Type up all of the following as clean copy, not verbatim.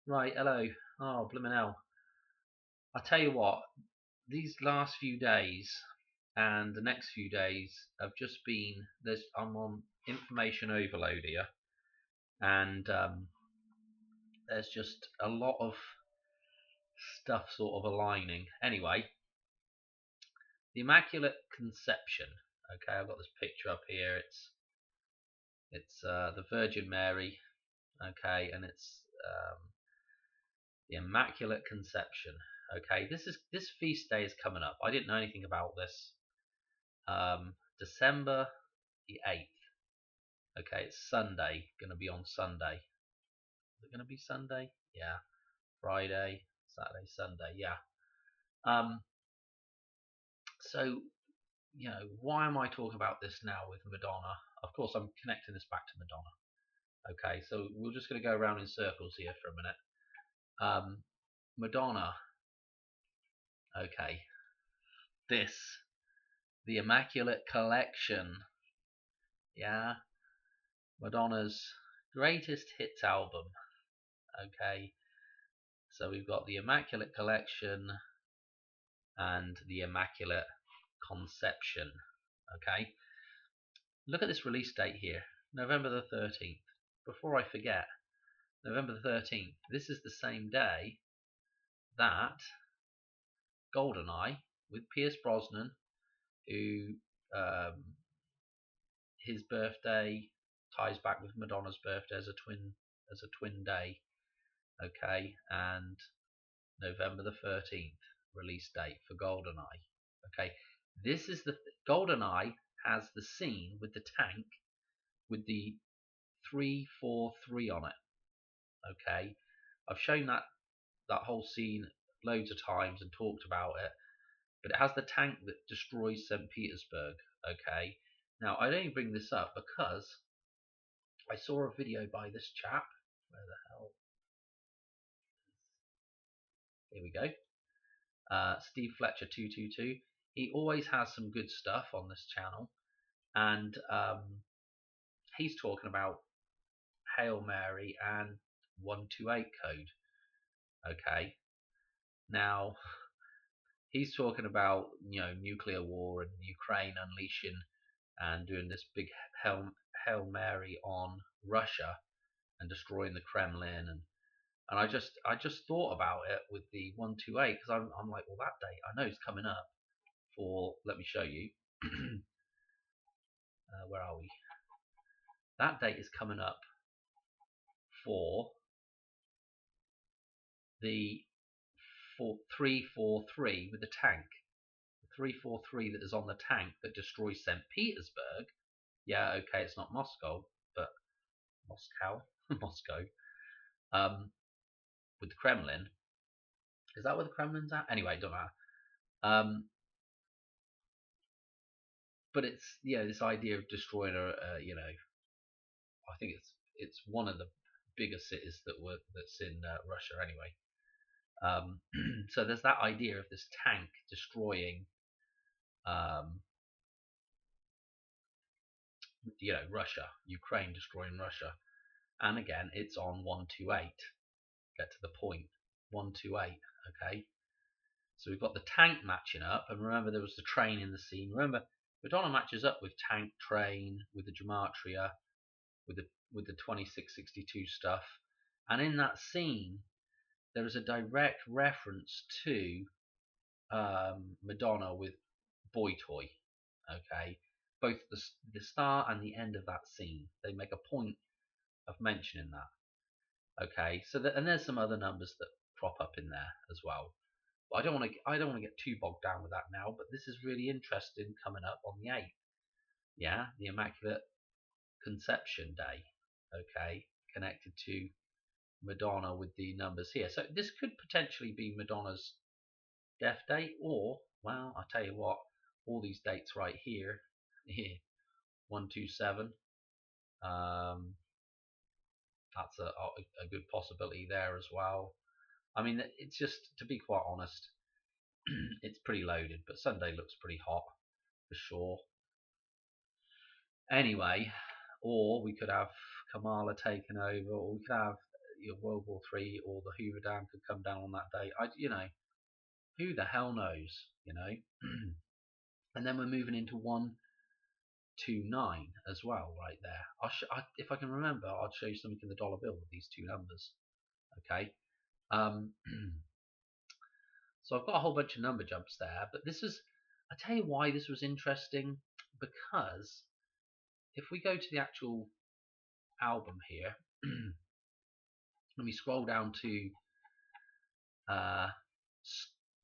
Right, hello. Oh, blimmin' hell. I tell you what, these last few days and the next few days have just been. I'm on information overload here, and there's just a lot of stuff sort of aligning. Anyway, the Immaculate Conception. Okay, I've got this picture up here. It's the Virgin Mary. Okay, and it's the Immaculate Conception. Okay, this feast day is coming up. I didn't know anything about this. December the 8th. Okay, it's Sunday. Going to be on Sunday. Is it going to be Sunday? Yeah. Friday, Saturday, Sunday. Yeah. Um. So why am I talking about this now with Madonna? Of course, I'm connecting this back to Madonna. Okay, so we're just going to go around in circles here for a minute. Madonna. Okay. The Immaculate Collection. Yeah. Madonna's greatest hits album. Okay. So we've got the Immaculate Collection and the Immaculate Conception. Okay. Look at this release date here, November the 13th. Before I forget, November the 13th. This is the same day that GoldenEye with Pierce Brosnan, who his birthday ties back with Madonna's birthday as a twin day. Okay, and November the 13th release date for GoldenEye. Okay, this is the GoldenEye has the scene with the tank with the 343 on it. Okay, I've shown that whole scene loads of times and talked about it, but it has the tank that destroys St. Petersburg. Okay, now I only bring this up because I saw a video by this chap. Where the hell? Here we go. Steve Fletcher 222. He always has some good stuff on this channel, and he's talking about Hail Mary and 128 code. Okay, now he's talking about nuclear war and Ukraine unleashing and doing this big Hail Mary on Russia and destroying the Kremlin, and I just thought about it with the 128 because I'm like, well, that date I know is coming up for. Let me show you. Where are we? That date is coming up for the 343 with the tank. The 343 that is on the tank that destroys St. Petersburg. Yeah, okay, it's not Moscow, but Moscow, Moscow. With the Kremlin. Is that where the Kremlin's at? Anyway, it don't matter. But it's this idea of destroying I think it's one of the bigger cities that's in Russia anyway. So there's that idea of this tank destroying Russia, Ukraine destroying Russia, and again it's on 128. Get to the point. 128. Okay. So we've got the tank matching up, and remember there was the train in the scene. Remember, Madonna matches up with tank, train, with the gematria, with the 2662 stuff, and in that scene there is a direct reference to Madonna with Boy Toy. Okay, both the start and the end of that scene, they make a point of mentioning that. Okay, so and there's some other numbers that crop up in there as well. But I don't want to get too bogged down with that now. But this is really interesting coming up on the 8th. Yeah, the Immaculate Conception Day. Okay, connected to Madonna with the numbers here. So this could potentially be Madonna's death date, or, well, I'll tell you what, all these dates right here, 127. That's a good possibility there as well. I mean, it's just, to be quite honest, it's pretty loaded, but Sunday looks pretty hot for sure. Anyway, or we could have Kamala taken over, or we could have World War III or the Hoover Dam could come down on that day. Who the hell knows, And then we're moving into 129 as well, right there. If I can remember, I'll show you something in the dollar bill with these two numbers. Okay. So I've got a whole bunch of number jumps there, but I tell you why this was interesting, because if we go to the actual album here, let me scroll down to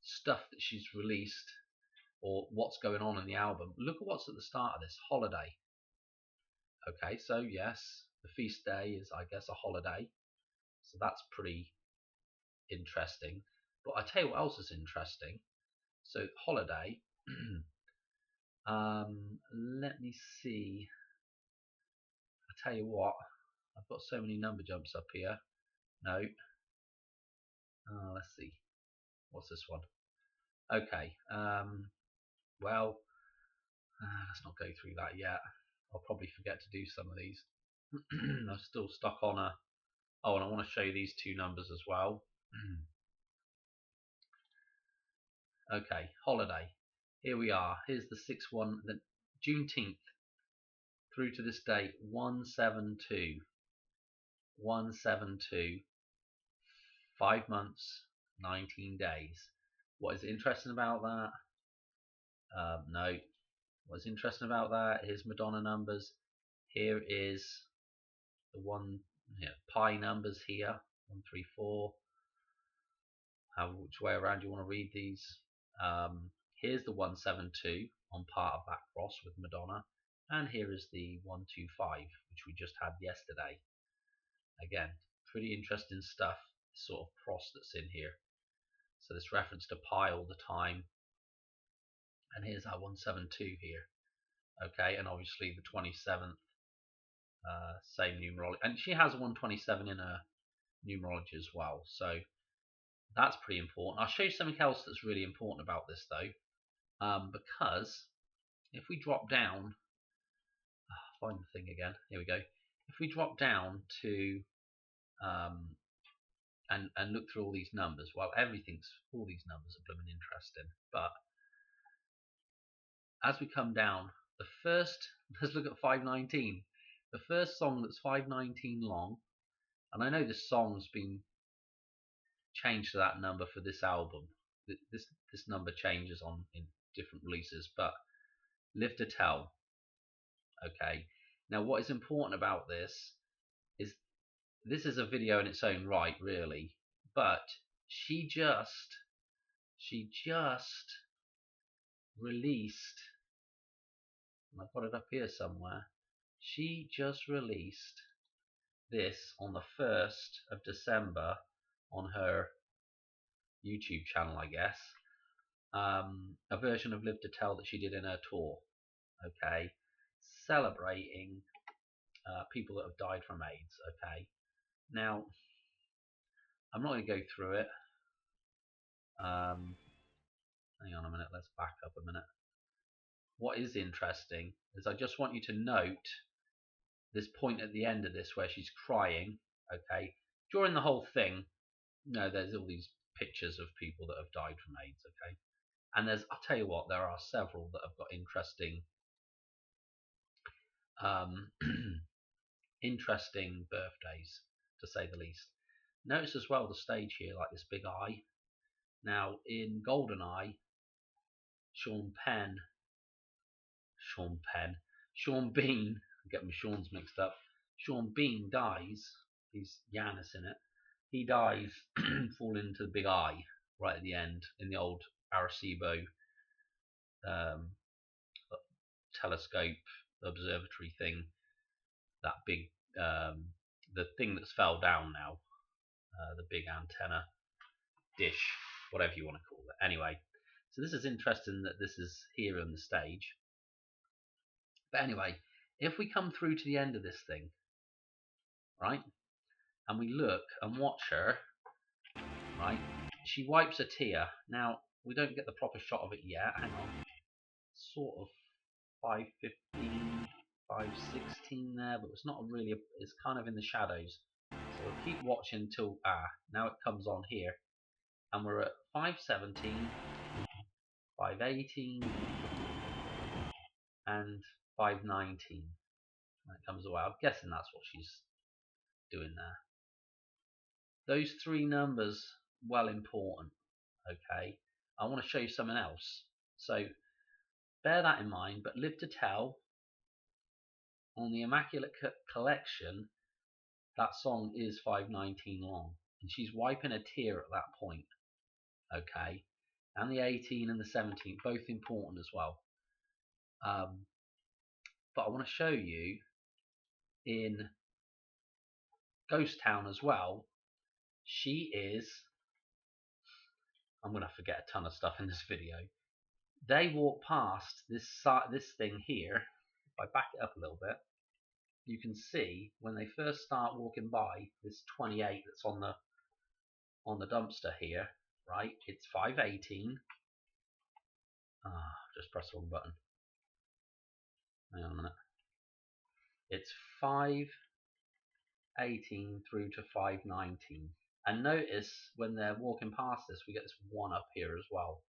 stuff that she's released or what's going on in the album. Look at what's at the start of this, Holiday. Okay, so yes, the feast day is, I guess, a holiday, so that's pretty interesting. But I tell you what else is interesting. So Holiday. Let me see. I tell you what, I've got so many number jumps up here. No. Let's see. What's this one? Okay. Well, let's not go through that yet. I'll probably forget to do some of these. I'm still stuck on a. Oh, and I want to show you these two numbers as well. Okay, Holiday. Here we are. Here's the 6-1, the Juneteenth through to this date, 172. 172. 5 months, 19 days. What is interesting about that? No. What's interesting about that? Here's Madonna numbers. Here is the pi numbers here. 1, 3, 4. Which way around you want to read these? Here's the 172 on part of that cross with Madonna, and here is the 125, which we just had yesterday. Again, pretty interesting stuff. This sort of cross that's in here. So this reference to pi all the time, and here's our 172 here. Okay, and obviously the 27th, same numerology, and she has a 127 in her numerology as well. So that's pretty important. I'll show you something else that's really important about this though, because if we drop down, find the thing again. Here we go. If we drop down to and look through all these numbers, well, all these numbers are blooming interesting. But as we come down, the first, let's look at 519. The first song that's 519 long, and I know this song's been changed to that number for this album. This number changes in different releases, but Live to Tell. Okay. Now, what is important about this is a video in its own right, really, but she just released, and I've got it up here somewhere. She just released this on the 1st of December on her YouTube channel, I guess. A version of Live to Tell that she did in her tour. Okay, celebrating people that have died from AIDS. Okay, now I'm not going to go through it. Hang on a minute, let's back up a minute. What is interesting is I just want you to note this point at the end of this where she's crying. Okay, during the whole thing, there's all these pictures of people that have died from AIDS. Okay, and I'll tell you what, there are several that have got interesting interesting birthdays, to say the least. Notice as well the stage here, like this big eye. Now in GoldenEye, Sean Bean, I'm getting my Sean's mixed up. Sean Bean dies. He's Yanis in it. He dies falling into the big eye right at the end in the old Arecibo telescope observatory thing. That big, the thing that's fell down now, the big antenna dish, whatever you want to call it. Anyway, so this is interesting that this is here on the stage. But anyway, if we come through to the end of this thing, right, and we look and watch her, right, she wipes a tear. Now, we don't get the proper shot of it yet. Hang on. Sort of 5:15, 5:16 there, but it's not really, it's kind of in the shadows. So we'll keep watching till now it comes on here, and we're at 517, 518, and 519. When it comes away, I'm guessing that's what she's doing there. Those three numbers, well important. Okay, I want to show you something else. So bear that in mind. But Live to Tell on the Immaculate Collection, that song is 519 long, and she's wiping a tear at that point. Okay, and the 18 and the 17, both important as well. But I want to show you in Ghost Town as well. She is, I'm going to forget a ton of stuff in this video. They walk past this thing here. If I back it up a little bit, you can see when they first start walking by this 28 that's on the dumpster here, right? It's 518. Just press the wrong button. Hang on a minute. It's 518 through to 519. And notice when they're walking past this, we get this 1 up here as well,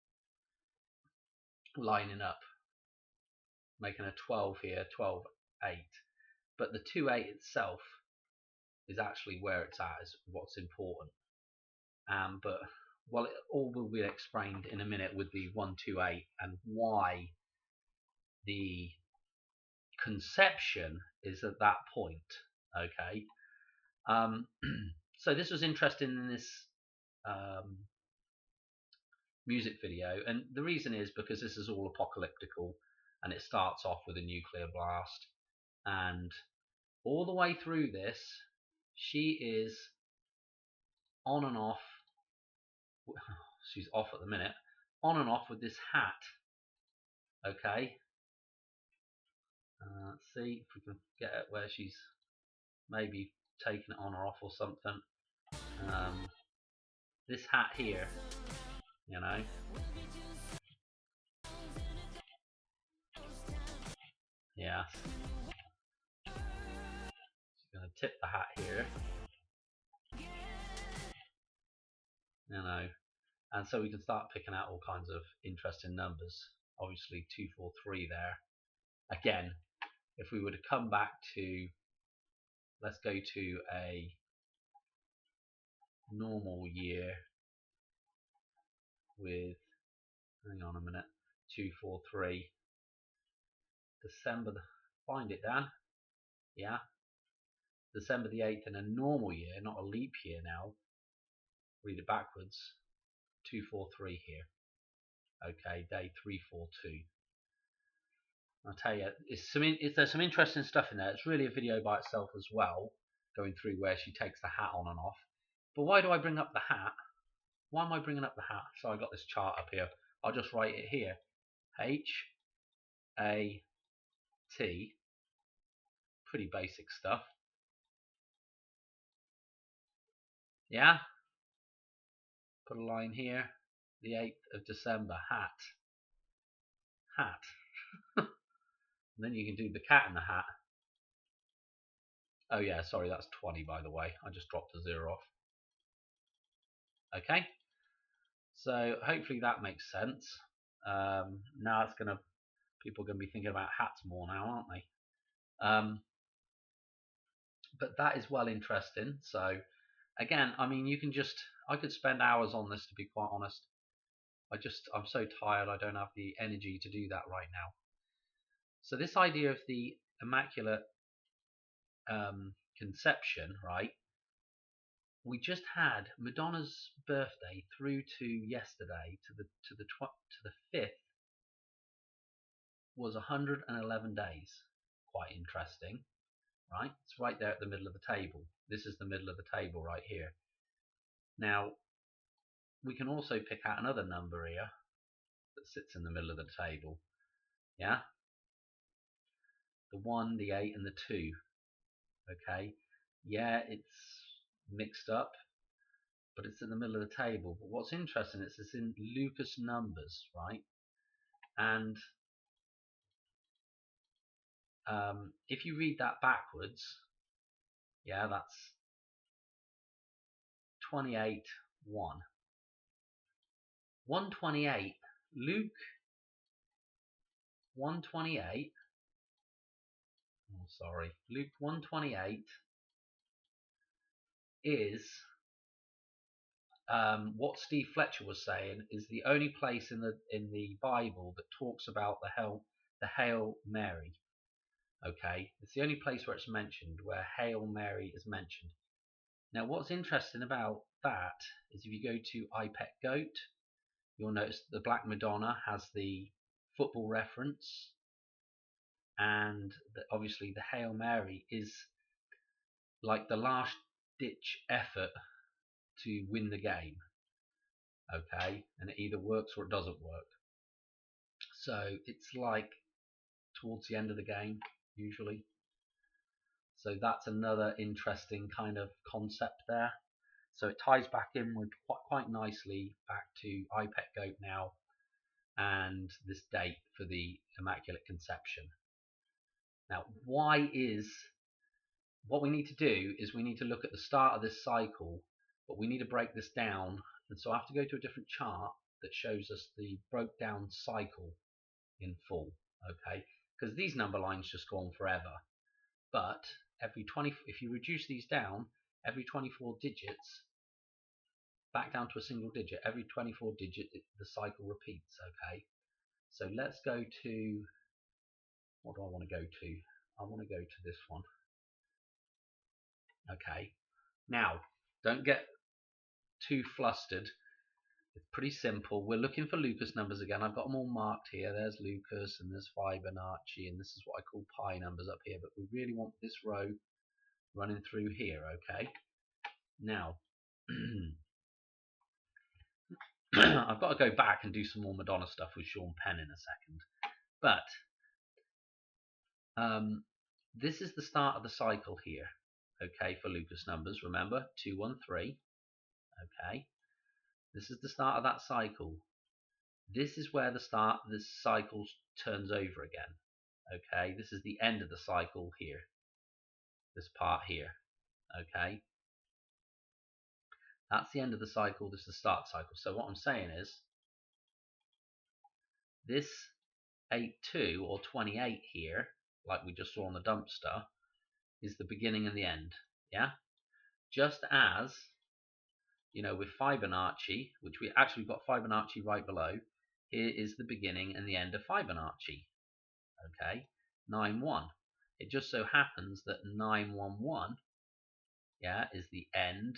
lining up, making a 12 here, 12, 8. But the 2-8 itself is actually where it's at, is what's important. But well, it all will be explained in a minute with the 128 and why the conception is at that point. Okay, so this was interesting in this music video, and the reason is because this is all apocalyptical, and it starts off with a nuclear blast, and all the way through this she is on and off. She's off at the minute, on and off with this hat. Okay, let's see if we can get it where she's maybe taking it on or off or something. This hat here, you know, yeah, she's going to tip the hat here, you know, and so we can start picking out all kinds of interesting numbers. Obviously 243 there. Again, if we were to come back to, let's go to a normal year with, hang on a minute, 243, December, find it, Dan, yeah, December the 8th in a normal year, not a leap year now, read it backwards, 243 here, okay, day 342. I'll tell you, there's some interesting stuff in there. It's really a video by itself as well, going through where she takes the hat on and off. But why do I bring up the hat? Why am I bringing up the hat? So I got this chart up here. I'll just write it here. H-A-T. Pretty basic stuff. Yeah? Put a line here. The 8th of December. Hat. Hat. And then you can do the cat in the hat. Oh yeah, sorry, that's 20 by the way. I just dropped a 0 off. Okay? So hopefully that makes sense. Now it's people are gonna be thinking about hats more now, aren't they? But that is well interesting. So again, I mean, I could spend hours on this, to be quite honest. I'm so tired, I don't have the energy to do that right now. So this idea of the Immaculate Conception, right? We just had Madonna's birthday through to yesterday, to the 5th, was 111 days. Quite interesting, right? It's right there at the middle of the table. This is the middle of the table right here. Now, we can also pick out another number here that sits in the middle of the table. Yeah? The 1, the 8, and the 2. Okay? Yeah, it's mixed up, but it's in the middle of the table. But what's interesting is it's in Lucas numbers, right? And if you read that backwards, yeah, that's 28, 1. 128, Luke 128, oh sorry, Luke 128 is what Steve Fletcher was saying is the only place in the Bible that talks about the Hail Mary. Okay, it's the only place where it's mentioned, where Hail Mary is mentioned. Now, what's interesting about that is if you go to iPetGoat, you'll notice the Black Madonna has the football reference, and obviously the Hail Mary is like the last ditch effort to win the game. Okay, and it either works or it doesn't work. So it's like towards the end of the game usually. So that's another interesting kind of concept there. So it ties back in with quite nicely back to iPetGoat now and this date for the Immaculate Conception. Now, what we need to do is we need to look at the start of this cycle, but we need to break this down. And so I have to go to a different chart that shows us the broke down cycle in full, okay? Because these number lines just go on forever. But if you reduce these down, every 24 digits, back down to a single digit, every 24 digit, the cycle repeats, okay? So let's go to, what do I want to go to? I want to go to this one. Okay, now, don't get too flustered. It's pretty simple. We're looking for Lucas numbers again. I've got them all marked here. There's Lucas and there's Fibonacci, and this is what I call pi numbers up here, but we really want this row running through here, okay? Now, I've got to go back and do some more Madonna stuff with Sean Penn in a second. But this is the start of the cycle here, okay, for Lucas numbers. Remember, 213, okay? This is the start of that cycle. This is where this cycle turns over again, okay? This is the end of the cycle here, this part here, okay? That's the end of the cycle, this is the start cycle. So what I'm saying is, this 82 or 28 here, like we just saw on the dumpster, is the beginning and the end, yeah? Just as, you know, with Fibonacci, which we've got Fibonacci right below, here is the beginning and the end of Fibonacci, okay? 9-1. It just so happens that 911, yeah, is the end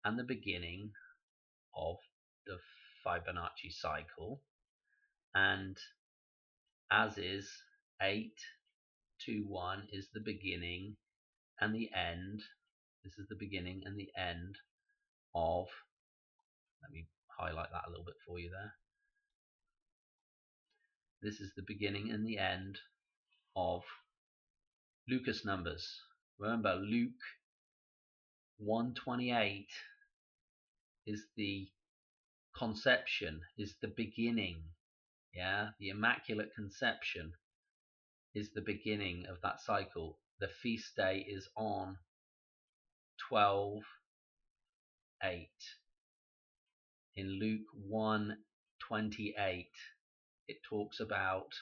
and the beginning of the Fibonacci cycle, and as is 821 is the beginning and the end. This is the beginning and the end of, let me highlight that a little bit for you there. This is the beginning and the end of Lucas numbers. Remember, Luke 128 is the conception, is the beginning. Yeah, the Immaculate Conception is the beginning of that cycle. The feast day is on 12/8. In Luke 1:28, it talks about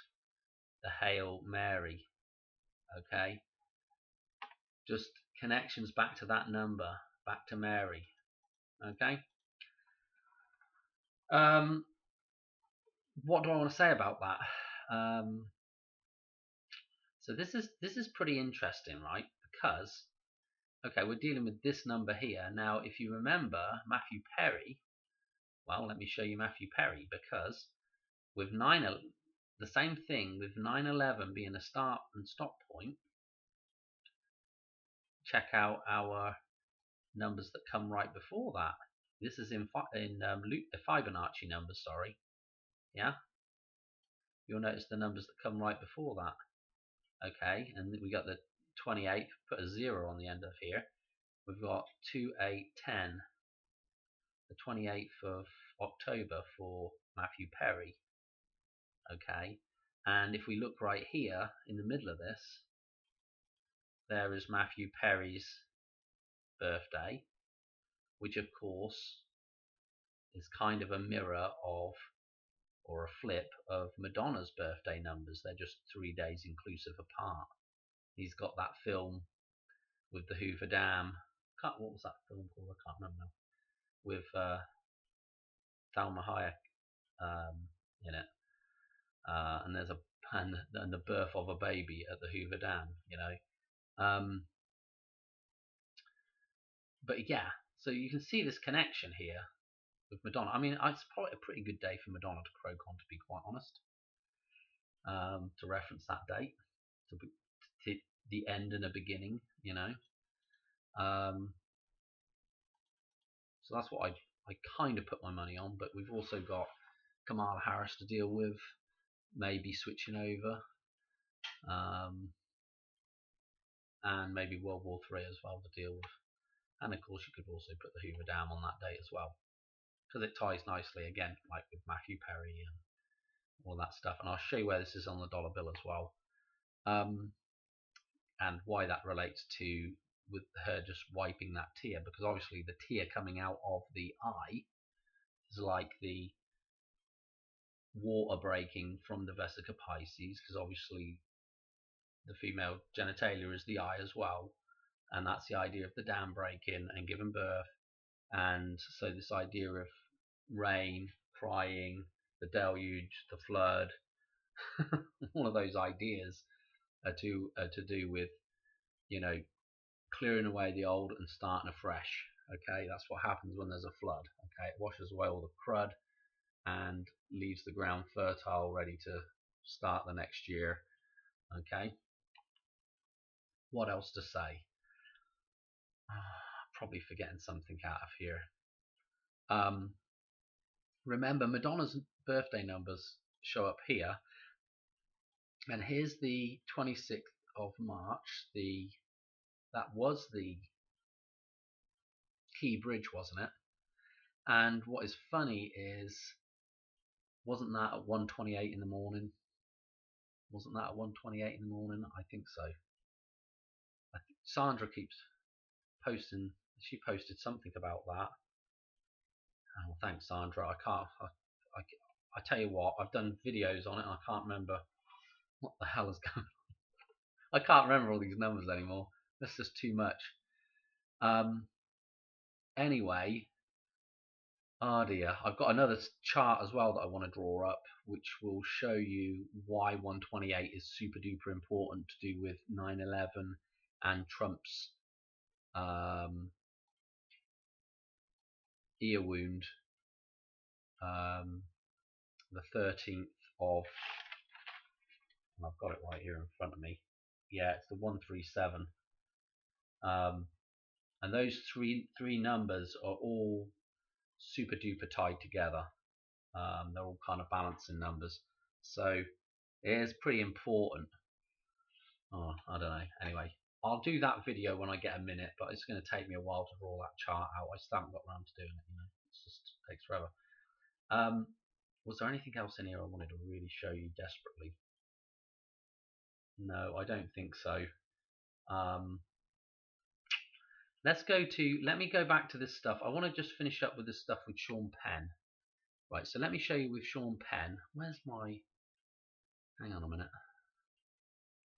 the Hail Mary. Okay, just connections back to that number, back to Mary. Okay. What do I want to say about that? So this is pretty interesting, right? Because, okay, we're dealing with this number here. Now, if you remember Matthew Perry, well, let me show you Matthew Perry, because with the same thing with 9/11 being a start and stop point, check out our numbers that come right before that. This is in Luke, the Fibonacci numbers, sorry. Yeah, you'll notice the numbers that come right before that. Okay, and we got the 28, put a 0 on the end of here. We've got 2/8/10, the 28th of October for Matthew Perry. Okay, and if we look right here in the middle of this, there is Matthew Perry's birthday. which of course is kind of a mirror of, or a flip of, Madonna's birthday numbers. They're just 3 days inclusive apart. He's got that film with the Hoover Dam. What was that film called? I can't remember now. With Salma Hayek in it, and there's and the birth of a baby at the Hoover Dam. But yeah, so you can see this connection here with Madonna. I mean, it's probably a pretty good day for Madonna to croak on, to be quite honest. To reference that date, to the end and a beginning, So that's what I kind of put my money on. But we've also got Kamala Harris to deal with, maybe switching over, and maybe World War III as well to deal with. And of course, you could also put the Hoover Dam on that date as well, because it ties nicely again, like with Matthew Perry and all that stuff. And I'll show you where this is on the dollar bill as well, and why that relates to with her just wiping that tear, because obviously the tear coming out of the eye is like the water breaking from the vesica Pisces, because obviously the female genitalia is the eye as well, and that's the idea of the dam breaking and giving birth. And so this idea of rain, crying, the deluge, the flood, all of those ideas are to do with, clearing away the old and starting afresh. Okay, that's what happens when there's a flood. Okay, it washes away all the crud and leaves the ground fertile, ready to start the next year. Okay, what else to say? Probably forgetting something out of here. Remember, Madonna's birthday numbers show up here, and here's the 26th of March. That was the Key Bridge, wasn't it? And what is funny is, wasn't that at 1:28 in the morning? Wasn't that at 1:28 in the morning? I think so. Sandra keeps posting. She posted something about that. Oh, thanks, Sandra. I tell you what, I've done videos on it and I can't remember what the hell is going on. I can't remember all these numbers anymore. That's just too much. Anyway, oh dear, I've got another chart as well that I want to draw up, which will show you why 128 is super duper important to do with 9/11 and Trump's ear wound, the 13th of, and I've got it right here in front of me. Yeah, it's the 137. And those three numbers are all super duper tied together. They're all kind of balancing numbers, so it is pretty important. Oh, I don't know. Anyway, I'll do that video when I get a minute, but it's going to take me a while to draw that chart out. I still haven't got around to doing it. It just takes forever. Was there anything else in here I wanted to really show you desperately? No, I don't think so. Let me go back to this stuff. I want to just finish up with this stuff with Sean Penn. Right, so let me show you with Sean Penn. Where's my, hang on a minute.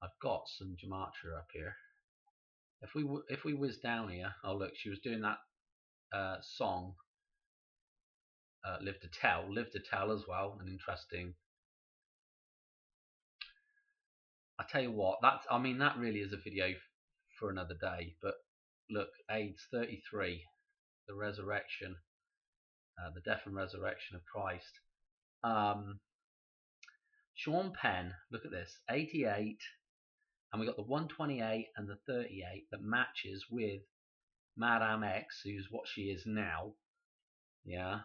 I've got some gematria up here. If we whiz down here, oh look, she was doing that song, Live to Tell as well, an interesting. I tell you what, that really is a video for another day. But look, AIDS 33, the resurrection, the death and resurrection of Christ. Sean Penn, look at this, 88, and we got the 128 and the 38 that matches with Madame X, who's what she is now. Yeah,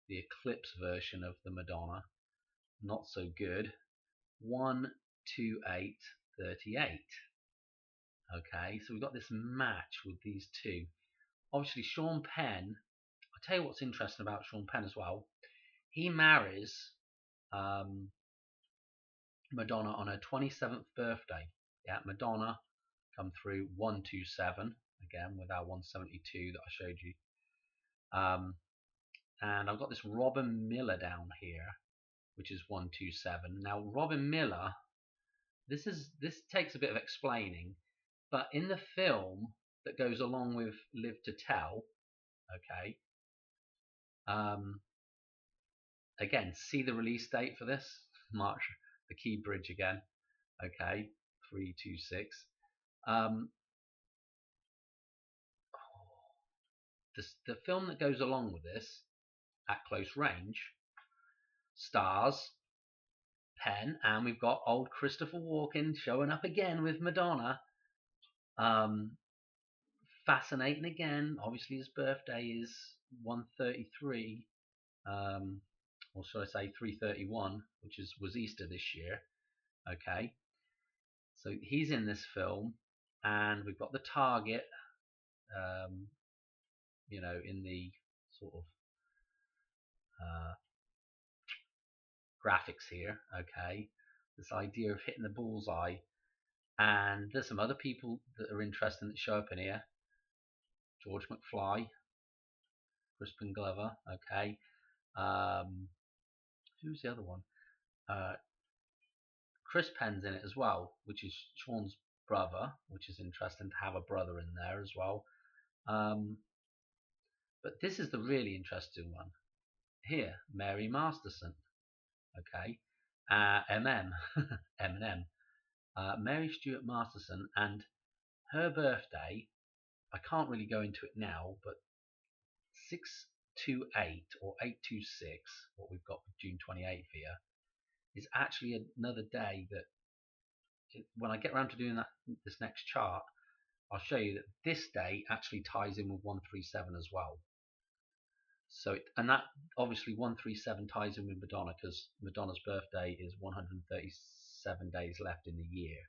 the eclipse version of the Madonna, not so good. 128 38. Okay, so we've got this match with these two. Obviously, Sean Penn, I'll tell you what's interesting about Sean Penn as well. He marries Madonna on her 27th birthday. Yeah, Madonna come through 127, again with our 172 that I showed you. And I've got this Robin Miller down here, which is 127. Now, Robin Miller, this takes a bit of explaining, but in the film that goes along with Live to Tell, okay, again, see the release date for this, March, the Key Bridge again, okay, 326. The film that goes along with this, At Close Range, stars Penn, and we've got old Christopher Walken showing up again with Madonna. Fascinating again. Obviously, his birthday is 133, or should I say 331, which was Easter this year. Okay, so he's in this film, and we've got the target, in the sort of graphics here. Okay, this idea of hitting the bullseye, and there's some other people that are interesting that show up in here. George McFly, Crispin Glover. Okay, who's the other one? Chris Penn's in it as well, which is Sean's brother, which is interesting to have a brother in there as well. But this is the really interesting one here, Mary Masterson. Okay, MM, Eminem, Mary Stuart Masterson, and her birthday. I can't really go into it now, but 628 or 826, what we've got for June 28th here, is actually another day that, when I get around to doing this next chart, I'll show you that this day actually ties in with 137 as well. So, and that obviously 137 ties in with Madonna, because Madonna's birthday is 137 days left in the year.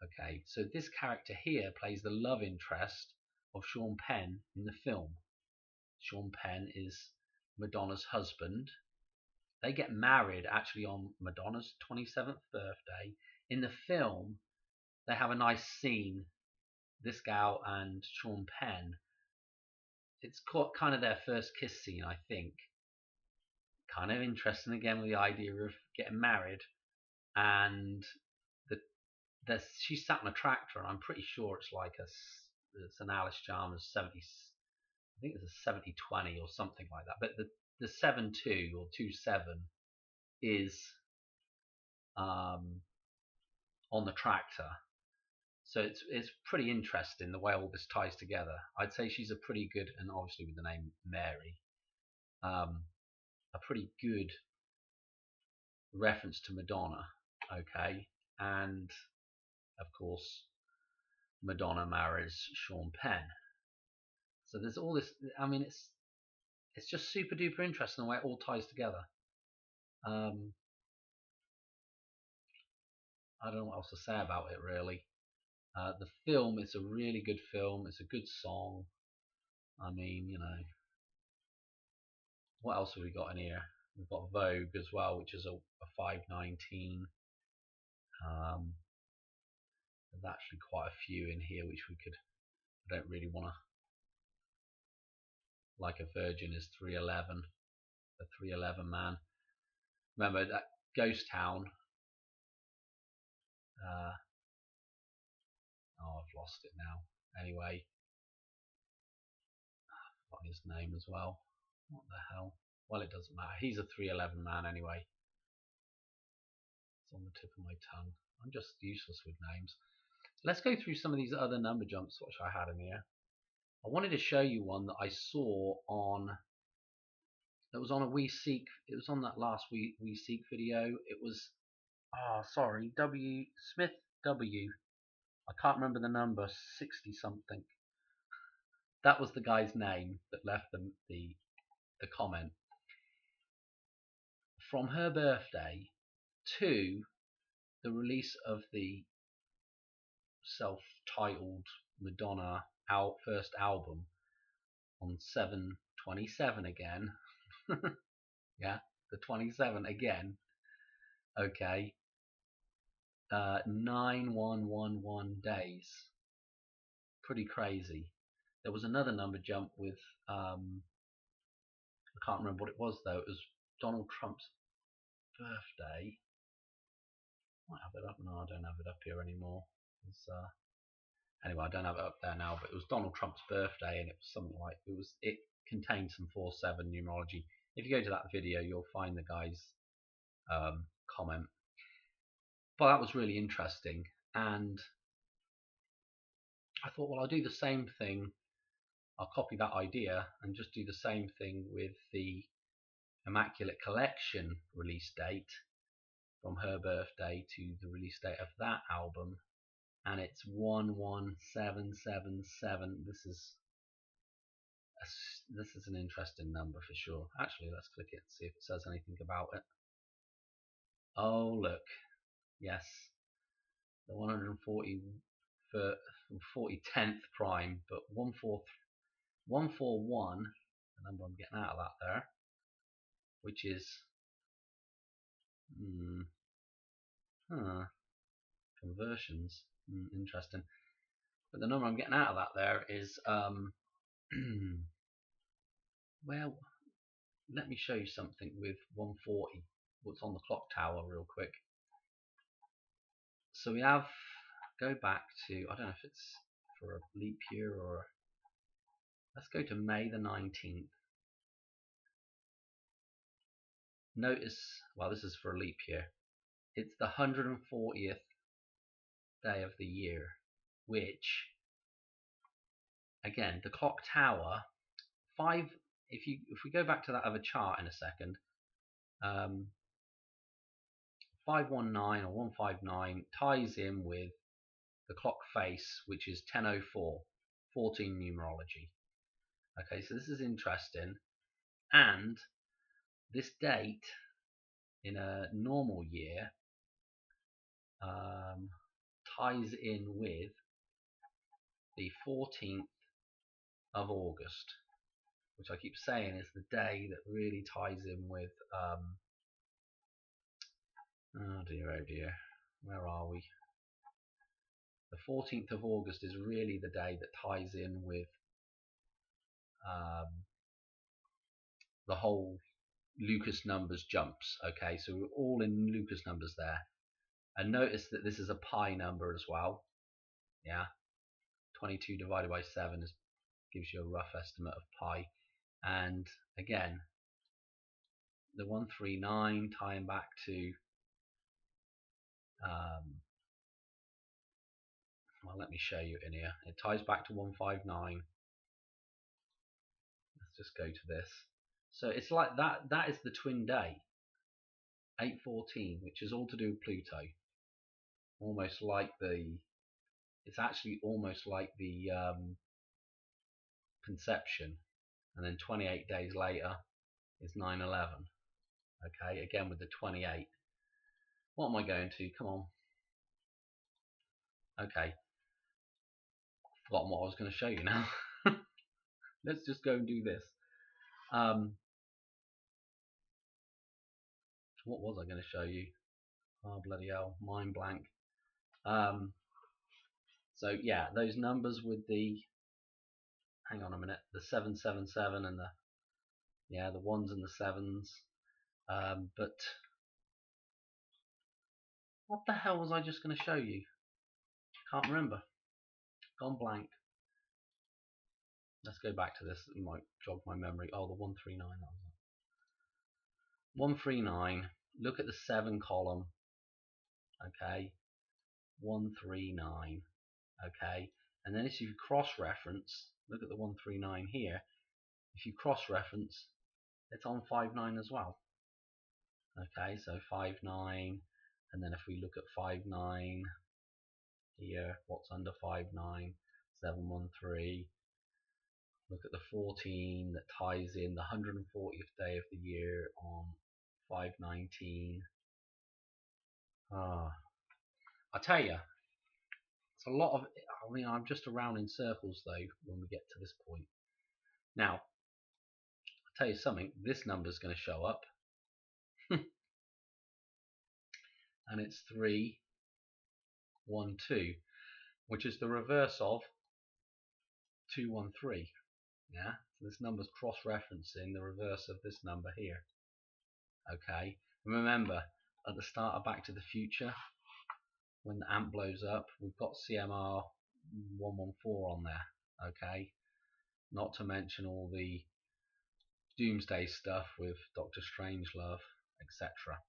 Okay, so this character here plays the love interest of Sean Penn in the film. Sean Penn is Madonna's husband. They get married actually on Madonna's 27th birthday. In the film, they have a nice scene, this gal and Sean Penn. It's kind of their first kiss scene, I think. Kind of interesting again with the idea of getting married, and she's sat on a tractor, and I'm pretty sure it's like it's an Alice Chalmers 70. I think it's a 70-20 or something like that. But the 7-2 or 2-7 is on the tractor. So it's pretty interesting the way all this ties together. I'd say she's a pretty good, and obviously with the name Mary, a pretty good reference to Madonna. Okay, and of course Madonna marries Sean Penn. So there's all this. I mean, it's just super duper interesting the way it all ties together. I don't know what else to say about it really. The film is a really good film. It's a good song. I mean, what else have we got in here? We've got Vogue as well, which is a 519. There's actually quite a few in here which we could. I don't really want to. Like a Virgin is 311. The 311 man. Remember that Ghost Town. I've lost it now. Anyway, I've got his name as well. What the hell? Well, it doesn't matter. He's a 311 man anyway. It's on the tip of my tongue. I'm just useless with names. Let's go through some of these other number jumps which I had in here. I wanted to show you one that I saw on. It was on a We Seek. It was on that last We Seek video. It was. Sorry, W Smith W. I can't remember the number. 60 something. That was the guy's name that left the comment. From her birthday to the release of the self-titled Madonna first album on 7/27 again. Yeah, the 27 again. Okay. 9111 days. Pretty crazy. There was another number jump with I can't remember what it was though. It was Donald Trump's birthday. Might have it up. No, I don't have it up here anymore. Anyway, I don't have it up there now. But it was Donald Trump's birthday, and it was something like it contained some 4-7 numerology. If you go to that video, you'll find the guy's comment. But that was really interesting, and I thought, well, I'll do the same thing. I'll copy that idea and just do the same thing with the Immaculate Collection release date, from her birthday to the release date of that album, and it's 11777. This is an interesting number for sure. Actually, let's click it and see if it says anything about it. Oh, look, yes, the 140th prime, but 141, the number I'm getting out of that there, which is conversions, interesting. But the number I'm getting out of that there is well, let me show you something with 140. What's on the clock tower real quick. So we have, go back to, I don't know if it's for a leap year or, let's go to May the 19th. Notice, well, this is for a leap year. It's the 140th day of the year, which, again, the clock tower, if we go back to that other chart in a second, 519 or 159 ties in with the clock face, which is 1004, 14 numerology. Okay, so this is interesting, and this date in a normal year ties in with the 14th of August, which I keep saying is the day that really ties in with oh dear, where are we? The 14th of August is really the day that ties in with the whole Lucas numbers jumps. Okay, so we're all in Lucas numbers there. And notice that this is a pi number as well. Yeah, 22 divided by 7 gives you a rough estimate of pi. And again, the 139 tying back to well, let me show you in here. It ties back to 159. Let's just go to this. So it's like that is the twin day, 814, which is all to do with Pluto. Almost like it's actually almost like the conception, and then 28 days later is 9/11. Okay, again with the 28. What am I going to? Come on. Okay, forgotten what I was going to show you now. Let's just go and do this. What was I going to show you? Oh bloody hell, mind blank. So yeah, those numbers with the, hang on a minute, the 777 and the ones and the sevens. But what the hell was I just going to show you? Can't remember. Gone blank. Let's go back to this. It might jog my memory. Oh, the 139. That was it. 139. Look at the 7 column. Okay. 139. Okay. And then if you cross-reference, look at the 139 here. If you cross-reference, it's on 59 as well. Okay, so 59, and then if we look at 59 here, what's under 59? 713. Look at the 14 that ties in the 140th day of the year on 519. I tell you, it's a lot of, I mean, I'm just around in circles though when we get to this point. Now, I'll tell you something, this number is going to show up. And it's 312, which is the reverse of 213. Yeah, so this number's cross-referencing the reverse of this number here. Okay, and remember at the start of Back to the Future, when the amp blows up, we've got CMR 114 on there. Okay, not to mention all the Doomsday stuff with Doctor Strangelove, etc.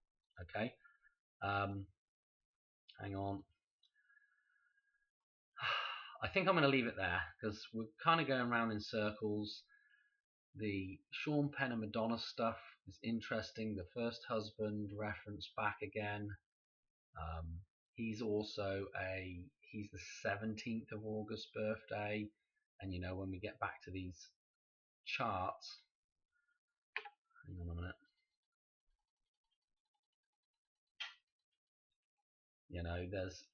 Okay, hang on. I think I'm going to leave it there because we're kind of going around in circles. The Sean Penn and Madonna stuff is interesting. The first husband reference back again. He's also he's the 17th of August birthday, and you know when we get back to these charts, hang on a minute. You know, there's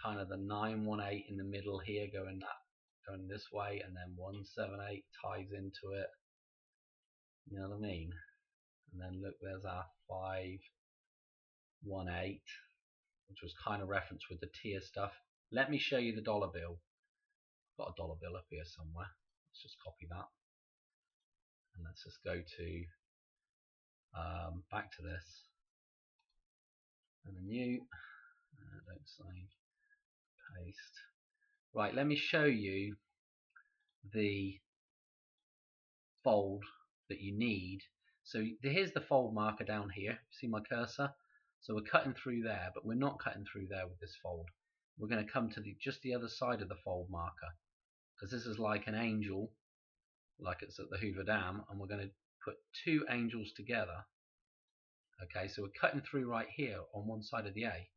kind of the 918 in the middle here going this way, and then 178 ties into it. You know what I mean? And then look, there's our 518, which was kind of referenced with the tier stuff. Let me show you the dollar bill. I've got a dollar bill up here somewhere. Let's just copy that, and let's just go to back to this and a new. Don't save. Paste. Right, let me show you the fold that you need. So here's the fold marker down here. See my cursor? So we're cutting through there, but we're not cutting through there with this fold. We're going to come to just the other side of the fold marker, because this is like an angel, like it's at the Hoover Dam, and we're going to put two angels together. Okay, so we're cutting through right here on one side of the A.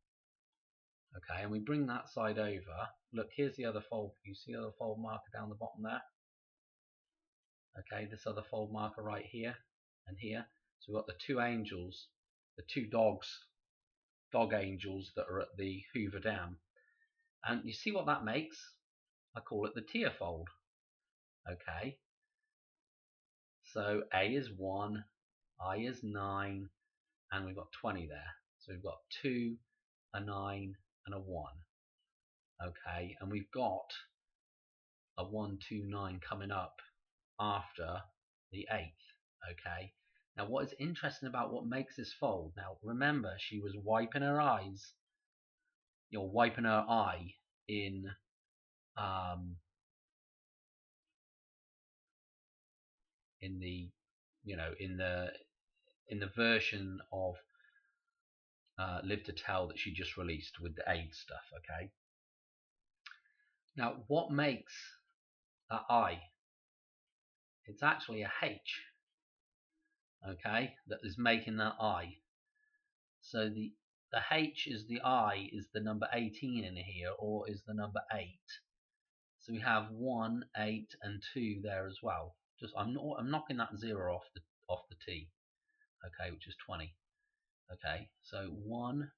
Okay, and we bring that side over. Look, here's the other fold. You see the other fold marker down the bottom there? Okay, this other fold marker right here and here. So we've got the two angels, the two dog angels that are at the Hoover Dam. And you see what that makes? I call it the tier fold. Okay, so A is 1, I is 9, and we've got 20 there. So we've got 2, a 9, and a 1. Okay, and we've got a 1, 2, 9 coming up after the 8th. Okay, now what is interesting about what makes this fold, now remember she was wiping her eyes, wiping her eye in the in the version of Live to Tell that she just released with the AIDS stuff. Okay, now what makes that I? It's actually a H. Okay, that is making that I. So the H is the I is the number 18 in here, or is the number 8. So we have 1, 8, and 2 there as well. Just I'm knocking that 0 off the T. Okay, which is 20. Okay, so 1,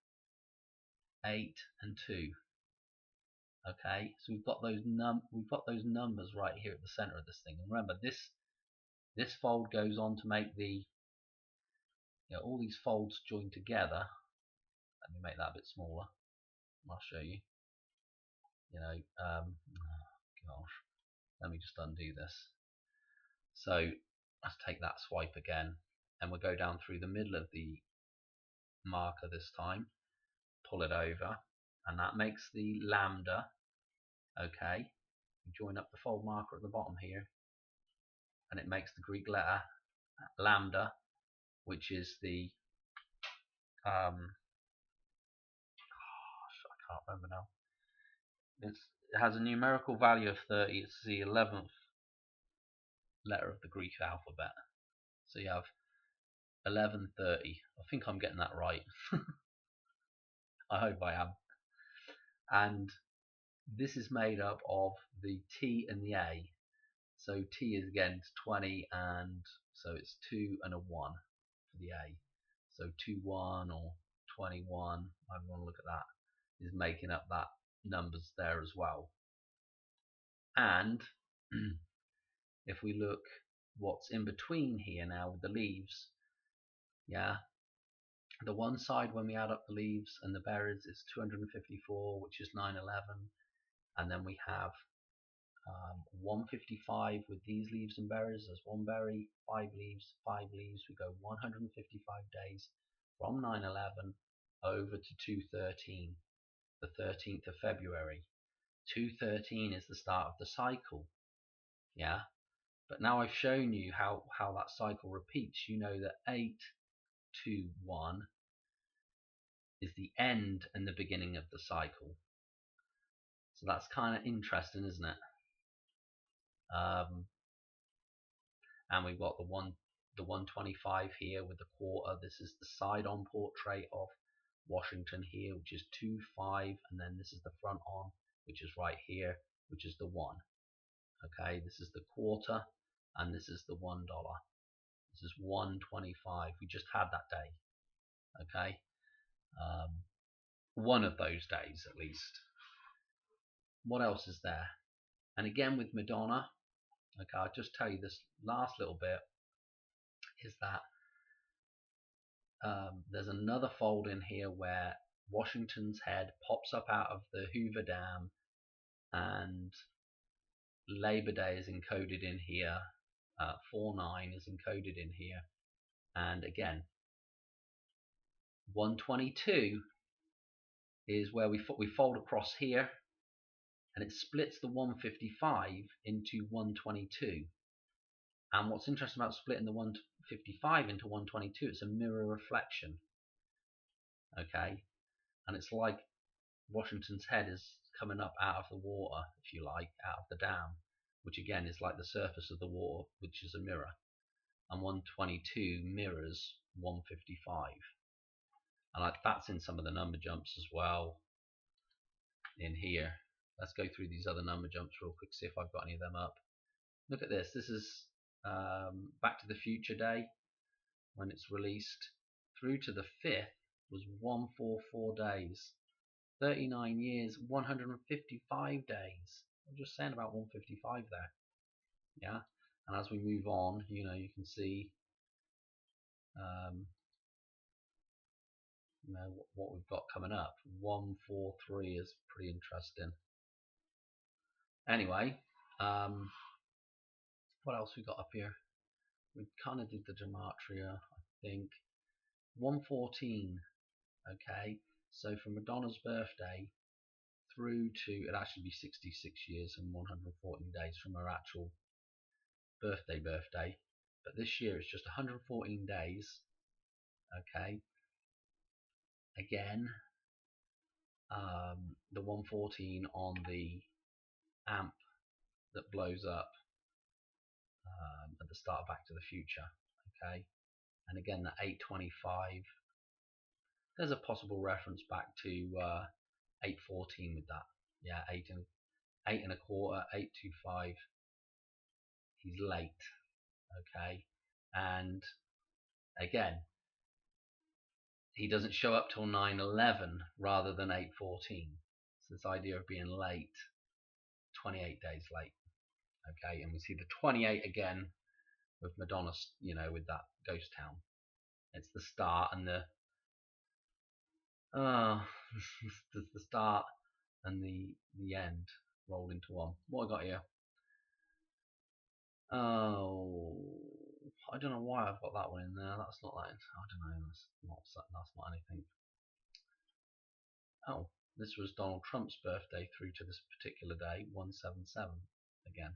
8, and 2. Okay, so we've got those numbers right here at the center of this thing. And remember, this fold goes on to make all these folds join together. Let me make that a bit smaller. I'll show you. Gosh, let me just undo this. So let's take that swipe again, and we'll go down through the middle of the marker this time, pull it over, and that makes the lambda. Okay, join up the fold marker at the bottom here, and it makes the Greek letter lambda, which is the I can't remember now. It has a numerical value of 30. It's the 11th letter of the Greek alphabet. So you have 1130. I think I'm getting that right. I hope I am. And this is made up of the T and the A. So T is again 20, and so it's 2 and a 1 for the A. So 21 or 21, I want to look at that, is making up that numbers there as well. And if we look what's in between here now with the leaves, yeah, the one side when we add up the leaves and the berries is 254, which is 911, and then we have 155 with these leaves and berries. There's one berry, 5 leaves. We go 155 days from 9/11 over to 2/13, the 13th of February. 2/13 is the start of the cycle. Yeah. But now I've shown you how that cycle repeats. You know that 8/2/1 is the end and the beginning of the cycle. So that's kind of interesting, isn't it? And we've got the 125 here with the quarter. This is the side-on portrait of Washington here, which is 2/5, and then this is the front on, which is right here, which is the 1. Okay, this is the quarter, and this is the $1. This is 125. We just had that day. Okay, one of those days at least. What else is there? And again with Madonna, okay, I'll just tell you this last little bit is that there's another fold in here where Washington's head pops up out of the Hoover Dam, and Labor Day is encoded in here. 4/9 is encoded in here, and again 122 is where we fold across here, and it splits the 155 into 122. And what's interesting about splitting the 155 into 122, it's a mirror reflection. Okay, and it's like Washington's head is coming up out of the water, if you like, out of the dam, which again is like the surface of the water, which is a mirror. And 122 mirrors 155. And that's in some of the number jumps as well in here. Let's go through these other number jumps real quick, see if I've got any of them up. Look at this. This is Back to the Future Day when it's released. Through to the 5th was 144 days. 39 years, 155 days. I'm just saying about 155 there. Yeah. And as we move on, you can see what we've got coming up. 143 is pretty interesting. Anyway, what else we got up here? We kind of did the gematria, I think. 114. Okay, so from Madonna's birthday through to, it'd actually be 66 years and 114 days from her actual birthday, but this year it's just 114 days. Okay, again, the 114 on the amp that blows up at the start of Back to the Future. Okay, and again the 825. There's a possible reference back to 814 with that. Yeah, 8 1/4, 825. He's late. Okay, and again, he doesn't show up till 9/11 rather than 8/14. So this idea of being late, 28 days late. Okay, and we see the 28 again with Madonna, with that ghost town. It's the start and the the start and the end rolled into one. What I got here? Oh, I don't know why I've got that one in there. That's not that. I don't know. That's not anything. Oh, this was Donald Trump's birthday through to this particular day, 177 again.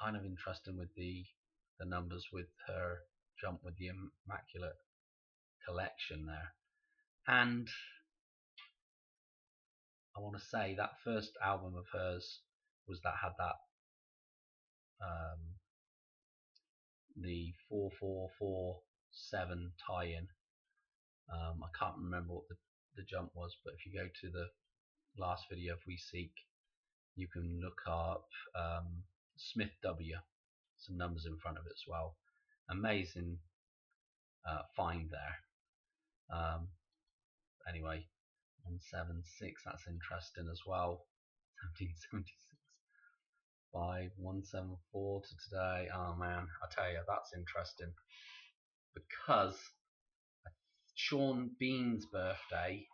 Kind of interesting with the numbers with her jump with the Immaculate collection there. And I want to say that first album of hers had that the 4447 tie-in. I can't remember what the jump was, but if you go to the last video of We Seek, you can look up Smith W, some numbers in front of it as well. Amazing find there. Anyway, 176, that's interesting as well. 1776. 174 to today. Oh man, I tell you, that's interesting because Sean Bean's birthday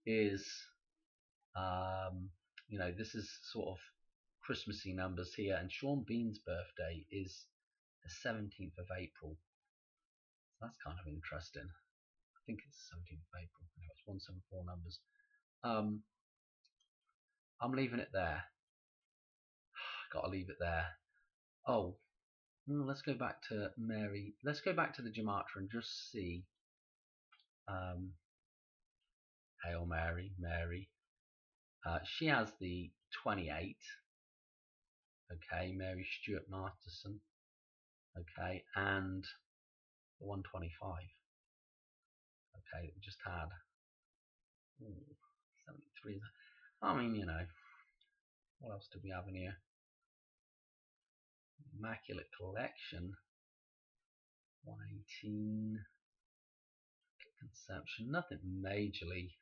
is, this is sort of Christmassy numbers here, and Sean Bean's birthday is the 17th of April. So that's kind of interesting. I think it's the 17th of April. No, it's 174 numbers. I'm leaving it there. Gotta leave it there. Oh, let's go back to Mary. Let's go back to the Gematria and just see. Hail Mary, Mary. She has the 28. Okay, Mary Stuart Masterson. Okay, and the 125. Okay, we just had 73. I mean, you know, what else did we have in here? Immaculate Collection, 118. Conception, nothing majorly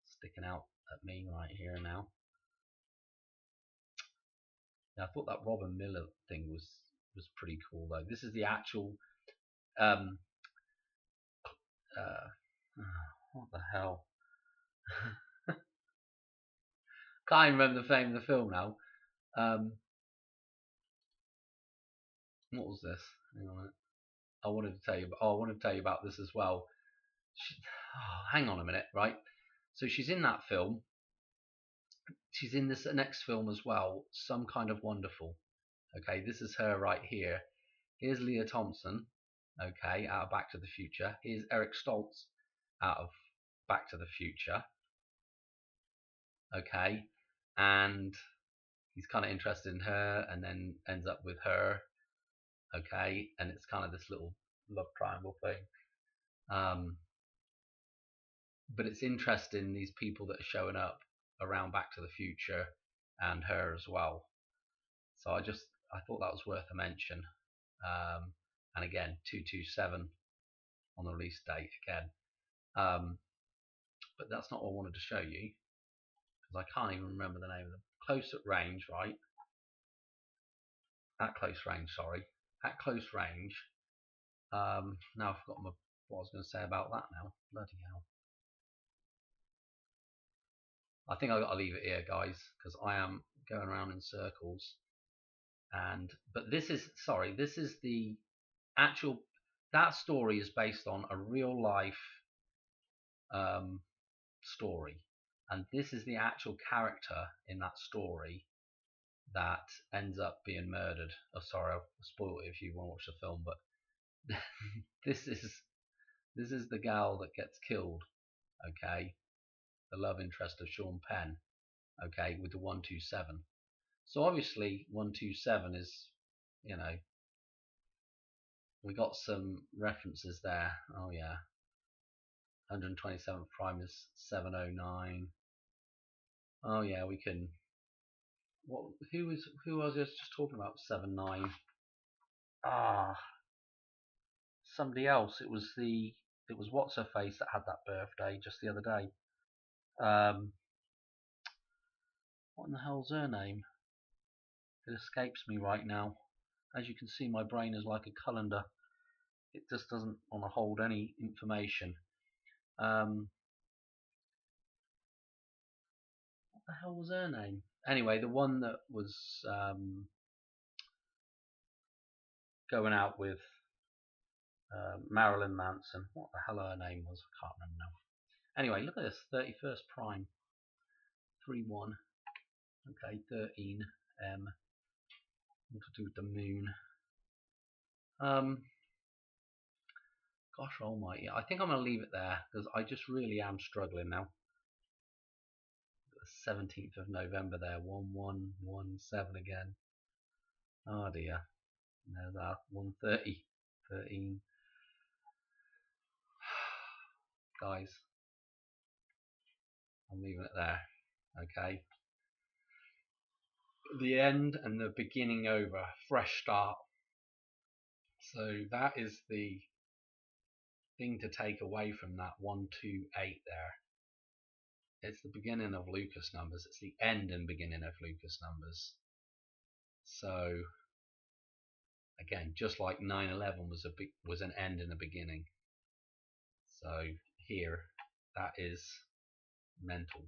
sticking out at me right here now. I thought that Robin Miller thing was pretty cool though. This is the actual what the hell? Can't even remember the name of the film now. What was this? Hang on a minute. I wanted to tell you about this as well. Hang on a minute, right? So she's in that film. She's in this next film as well, Some Kind of Wonderful. Okay, this is her right here. Here's Leah Thompson, okay, out of Back to the Future. Here's Eric Stoltz out of Back to the Future. Okay, and he's kind of interested in her and then ends up with her. Okay, and it's kind of this little love triangle thing. But it's interesting, these people that are showing up around Back to the Future and her as well. So I thought that was worth a mention. And again, 227 on the release date again. But that's not what I wanted to show you, because I can't even remember the name of them. Close at range, right? At close range, sorry. At close range. Now I've forgotten what I was going to say about that now. Bloody hell. I think I've got to leave it here, guys, because I am going around in circles. But this is the actual, that story is based on a real life story, and this is the actual character in that story that ends up being murdered. Oh, sorry, I'll spoil it if you want to watch the film, but this is the gal that gets killed. Okay, the love interest of Sean Penn. Okay, with the 127. So obviously 127 is, you know, we got some references there. Oh yeah, 127th prime is 709. Oh yeah, we can. Who was I just talking about? 79. Somebody else. It was what's her face that had that birthday just the other day. What in the hell's her name? It escapes me right now. As you can see, my brain is like a colander. It just doesn't want to hold any information. What the hell was her name? Anyway, the one that was going out with Marilyn Manson. What the hell her name was? I can't remember now. Anyway, look at this. 31st prime. 3-1. Okay, 13 M. What to do with the moon? Gosh almighty. I think I'm going to leave it there because I just really am struggling now. The 17th of November there. 1117 again. Oh dear. And there's our 130. 13. Guys, I'm leaving it there. Okay. The end and the beginning over. Fresh start. So that is the thing to take away from that 128 there. It's the beginning of Lucas numbers. It's the end and beginning of Lucas numbers. So again, just like 9/11 was an end and a beginning. So here, that is mental.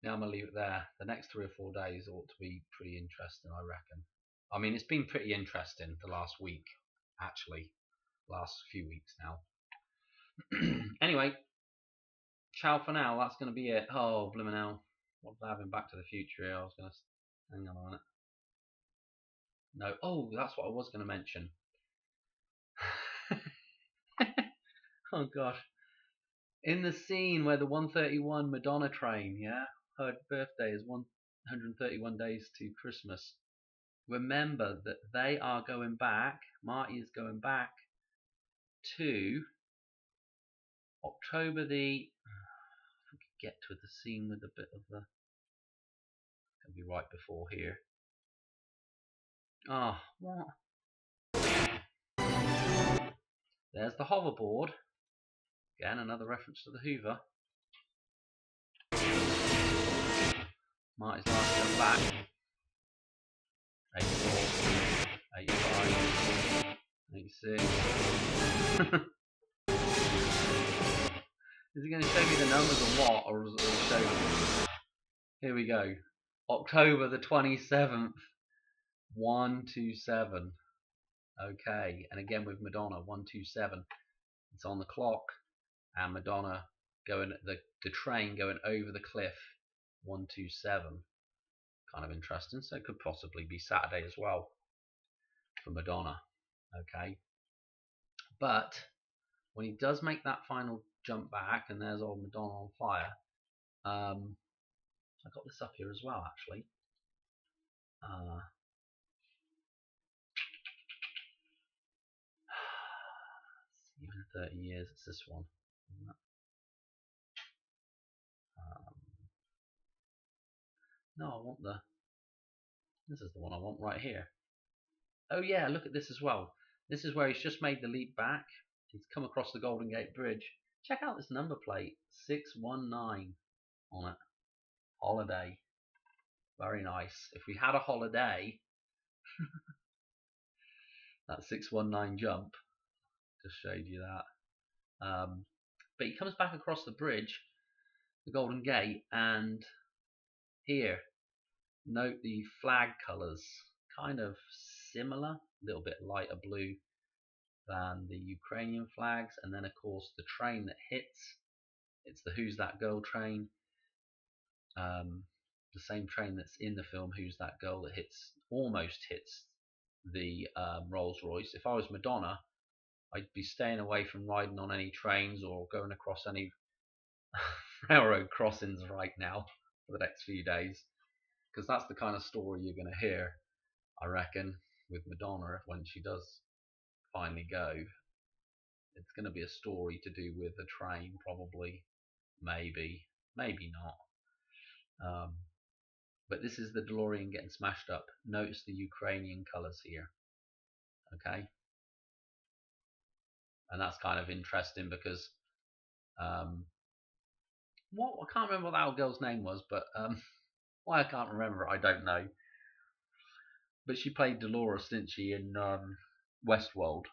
Yeah, I'm gonna leave it there. The next 3 or 4 days ought to be pretty interesting, I reckon. I mean, it's been pretty interesting the last week, actually, last few weeks now. Anyway, ciao for now. That's gonna be it. Oh, blimmin' hell! What was I having Back to the Future here? I was gonna hang on a minute. No. Oh, that's what I was gonna mention. Oh gosh. In the scene where the 131 Madonna train, yeah, her birthday is 131 days to Christmas. Remember that they are going back. Marty is going back to October the. If we could get to the scene with a bit of the. Gonna be right before here. Ah, what? There's the hoverboard. Again, another reference to the Hoover. Marty's last jump back. 84, 85, 86. Is he going to show me the numbers or what? Or will it show me? Here we go. October the 27th. 127. Okay, and again with Madonna, 127. It's on the clock, and Madonna going the train going over the cliff, 127. Kind of interesting. So it could possibly be Saturday as well for Madonna. Okay, but when he does make that final jump back, and there's old Madonna on fire. I got this up here as well, actually. Even 30 years, it's this one. No, I want this is the one I want right here. Oh yeah, look at this as well. This is where he's just made the leap back. He's come across the Golden Gate Bridge. Check out this number plate, 619 on it. Holiday. Very nice. If we had a holiday, that 619 jump just showed you that. But he comes back across the bridge, the Golden Gate, and here, note the flag colours, kind of similar, a little bit lighter blue than the Ukrainian flags, and then of course the train that hits, it's the Who's That Girl train, the same train that's in the film Who's That Girl that almost hits the Rolls Royce. If I was Madonna, I'd be staying away from riding on any trains or going across any railroad crossings right now for the next few days, because that's the kind of story you're going to hear, I reckon, with Madonna when she does finally go. It's going to be a story to do with a train, probably, maybe not. But this is the DeLorean getting smashed up. Notice the Ukrainian colours here, okay? And that's kind of interesting because what I can't remember what that old girl's name was, but why I can't remember it, I don't know. But she played Dolores, didn't she, in Westworld?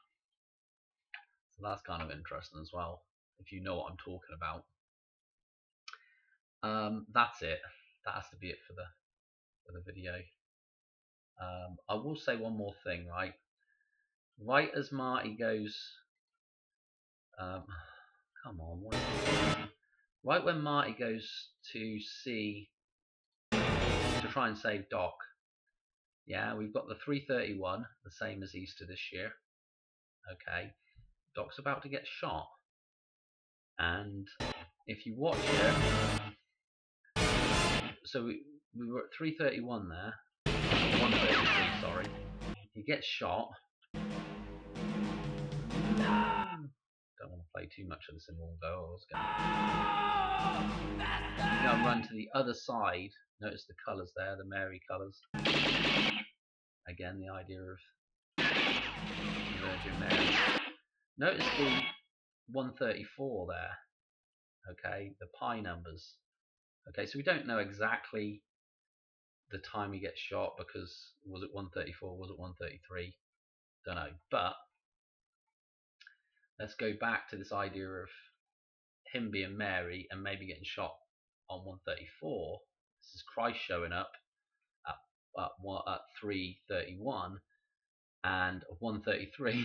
So that's kind of interesting as well, if you know what I'm talking about. That's it. That has to be it for the video. I will say one more thing, right? Right as Marty goes, come on, what is it? Right when Marty goes to try and save Doc, yeah, we've got the 331, the same as Easter this year. Okay, Doc's about to get shot, and if you watch it, so we were at 331 there, 133, sorry. He gets shot. Don't want to play too much of this in one go. He's going to run to the other side. Notice the colours there, the Mary colours. Again, the idea of Virgin Mary. Notice the 134 there. Okay, the pi numbers. Okay, so we don't know exactly the time he gets shot, because was it 134, was it 133? Don't know. But let's go back to this idea of him being Mary and maybe getting shot on 134. This is Christ showing up at 3:31 and 1:33,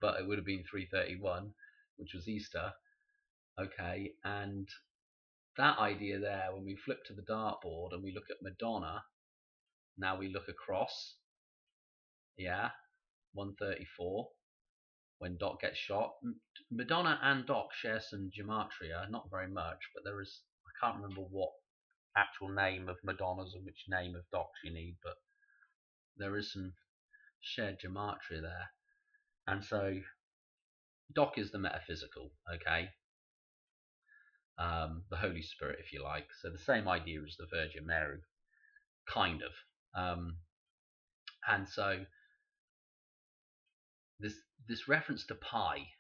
but it would have been 3:31, which was Easter. Okay, and that idea there, when we flip to the dartboard and we look at Madonna, now we look across, yeah, 1:34, when Doc gets shot. Madonna and Doc share some gematria, not very much, but there is, I can't remember what actual name of Madonna's and which name of Doc's you need, but there is some shared gematria there. And so Doc is the metaphysical, okay? The Holy Spirit, if you like. So the same idea as the Virgin Mary, kind of. And so this reference to pi,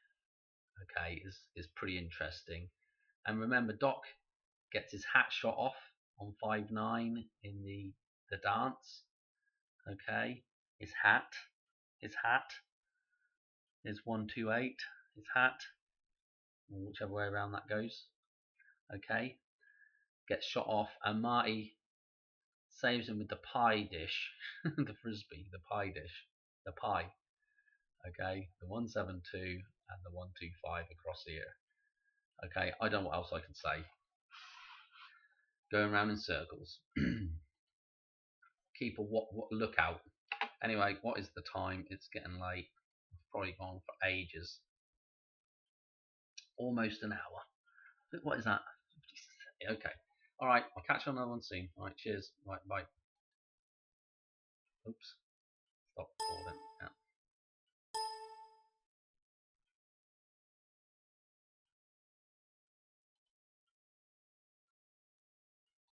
okay, is pretty interesting. And remember, Doc gets his hat shot off on 5/9 in the dance. Okay, his hat is 128. His hat, or whichever way around that goes. Okay, gets shot off, and Marty saves him with the pie dish, the frisbee, the pie dish, the pie. Okay, the 172 and the 125 across here. Okay, I don't know what else I can say. Going around in circles. Keep a lookout. Anyway, what is the time? It's getting late. I've probably gone for ages. Almost an hour. What is that? Okay. All right. I'll catch you on another one soon. All right. Cheers. Right. Bye. Oops. Stop recording.